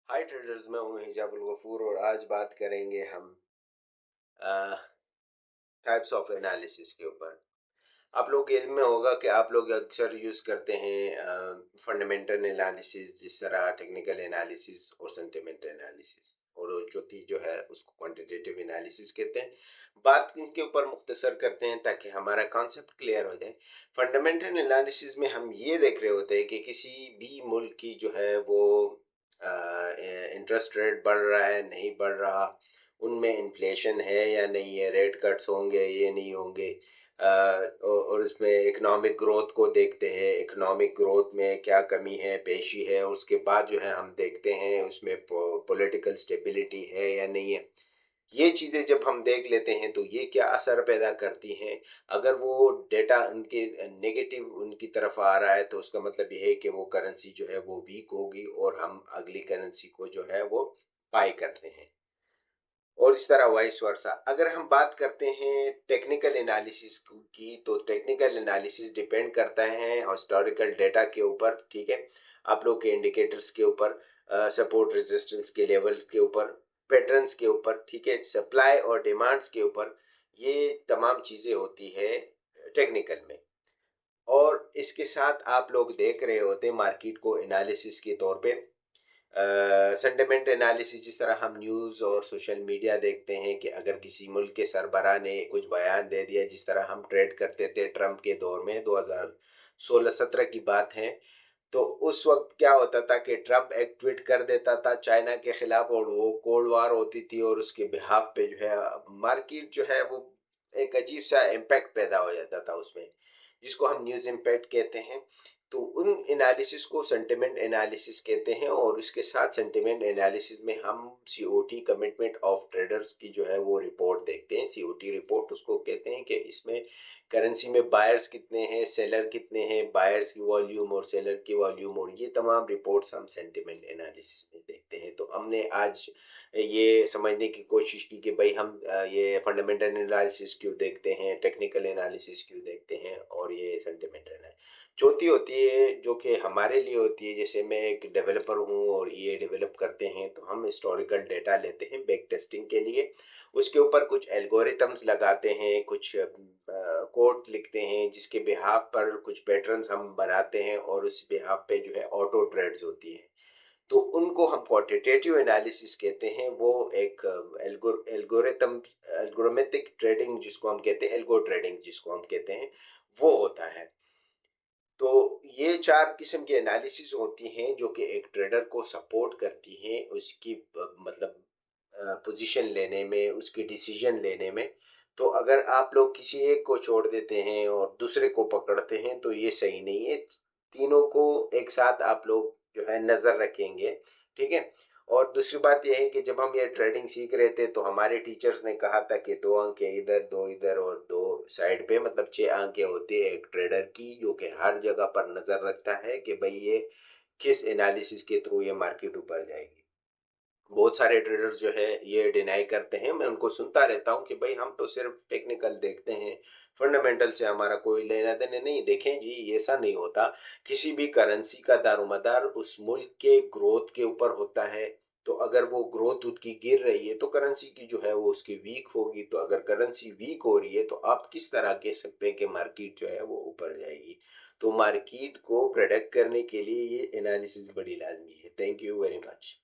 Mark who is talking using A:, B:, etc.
A: हाय traders, मैं हूं हिजाबुल गफूर और आज बात करेंगे हम टाइप्स ऑफ एनालिसिस के ऊपर। आप लोग के इल्म में होगा कि आप लोग अक्सर यूज करते हैं फंडामेंटल एनालिसिस, जिस तरह टेक्निकल एनालिसिस और सेंटिमेंटल एनालिसिस, और वो चौथी जो है उसको क्वांटिटेटिव एनालिसिस कहते हैं। बात इनके ऊपर मुख्तसर करते हैं ताकि हमारा कॉन्सेप्ट क्लियर हो जाए। फंडामेंटल एनालिसिस में हम ये देख रहे होते हैं कि किसी भी मुल्क की जो है वो इंटरेस्ट रेट बढ़ रहा है नहीं बढ़ रहा, उनमें इन्फ्लेशन है या नहीं है, रेट कट्स होंगे ये नहीं होंगे। और इसमें इकोनॉमिक ग्रोथ को देखते हैं, इकोनॉमिक ग्रोथ में क्या कमी है पेशी है, उसके बाद जो है हम देखते हैं उसमें पॉलिटिकल स्टेबिलिटी है या नहीं है। ये चीजें जब हम देख लेते हैं तो ये क्या असर पैदा करती हैं। अगर वो डेटा उनके नेगेटिव उनकी तरफ आ रहा है तो उसका मतलब ये है कि वो करेंसी जो है वो वीक होगी और हम अगली करेंसी को जो है वो बाय करते हैं, और इस तरह वाइस वर्सा। अगर हम बात करते हैं टेक्निकल एनालिसिस की, तो टेक्निकल एनालिसिस डिपेंड करता है हिस्टोरिकल डेटा के ऊपर, ठीक है, आप लोग के इंडिकेटर्स के ऊपर, सपोर्ट रेजिस्टेंस के लेवल्स के ऊपर, पैटर्न्स के ऊपर, ठीक है, सप्लाई और डिमांड्स के ऊपर। ये तमाम चीजें होती है टेक्निकल में। और इसके साथ आप लोग देख रहे होते हैं मार्केट को एनालिसिस के तौर पे सेंटिमेंट एनालिसिस। जिस तरह हम न्यूज़ और सोशल मीडिया देखते हैं कि अगर किसी मुल्क के सरबराह ने कुछ बयान दे दिया, जिस तरह हम ट्रेड करते थे ट्रम्प के दौर में, 2016-17 की बात है, तो उस वक्त क्या होता था कि ट्रम्प एक ट्वीट कर देता था चाइना के खिलाफ और वो कोल्ड वार होती थी, और उसके बिहाफ पे जो है मार्केट जो है वो एक अजीब सा इम्पैक्ट पैदा हो जाता था उसमें, जिसको हम न्यूज इम्पैक्ट कहते हैं। तो उन एनालिसिस को सेंटिमेंट एनालिसिस कहते हैं, और इसके साथ सेंटिमेंट एनालिसिस में हम सीओटी, कमिटमेंट ऑफ ट्रेडर्स की जो है वो रिपोर्ट देखते हैं। सीओटी रिपोर्ट उसको कहते हैं कि इसमें करेंसी में बायर्स कितने हैं, सेलर कितने हैं, बायर्स की वॉल्यूम और सेलर की वॉल्यूम, और ये तमाम रिपोर्ट्स हम सेंटिमेंट एनालिसिस में देखते हैं। तो हमने आज ये समझने की कोशिश की कि भाई हम ये फंडामेंटल एनालिसिस क्यों देखते हैं, टेक्निकल एनालिसिस क्यों देखते हैं, और ये सेंटिमेंट एनालिसिस। चौथी होती है जो कि हमारे लिए होती है, जैसे मैं एक डेवलपर हूँ और ये डेवलप करते हैं, तो हम हिस्टोरिकल डेटा लेते हैं बैक टेस्टिंग के लिए, उसके ऊपर कुछ एल्गोरिथम्स लगाते हैं, कुछ कोड लिखते हैं, जिसके बिहाफ पर कुछ पैटर्न्स हम बनाते हैं, और उस बिहाफ पे जो है ऑटो ट्रेड्स होती है, तो उनको हम क्वांटिटेटिव एनालिसिस कहते हैं। वो एक एल्गोरिथम, एल्गोरिथमिक ट्रेडिंग जिसको हम कहते हैं, एल्गो ट्रेडिंग जिसको हम कहते हैं, वो होता है। तो ये चार किस्म की एनालिसिस होती हैं जो कि एक ट्रेडर को सपोर्ट करती हैं उसकी मतलब पोजीशन लेने में, उसकी डिसीजन लेने में। तो अगर आप लोग किसी एक को छोड़ देते हैं और दूसरे को पकड़ते हैं तो ये सही नहीं है। तीनों को एक साथ आप लोग जो है नजर रखेंगे, ठीक है। और दूसरी बात यह है कि जब हम ये ट्रेडिंग सीख रहे थे तो हमारे टीचर्स ने कहा था कि दो अंकें इधर, दो इधर और दो साइड पे, मतलब 6 अंकें होती है एक ट्रेडर की, जो कि हर जगह पर नजर रखता है कि भाई ये किस एनालिसिस के थ्रू ये मार्केट ऊपर जाएगी। बहुत सारे ट्रेडर्स जो है ये डिनाई करते हैं, मैं उनको सुनता रहता हूँ कि भाई हम तो सिर्फ टेक्निकल देखते हैं, फंडामेंटल से हमारा कोई लेना देना नहीं। देखें जी, ऐसा नहीं होता। किसी भी करेंसी का दारोमदार उस मुल्क के ग्रोथ के ऊपर होता है। तो अगर वो ग्रोथ उसकी गिर रही है तो करेंसी की जो है वो उसकी वीक होगी। तो अगर करेंसी वीक हो रही है तो आप किस तरह कह सकते हैं कि मार्केट जो है वो ऊपर जाएगी। तो मार्केट को प्रेडिक्ट करने के लिए ये एनालिसिस बड़ी लाजमी है। Thank you very much.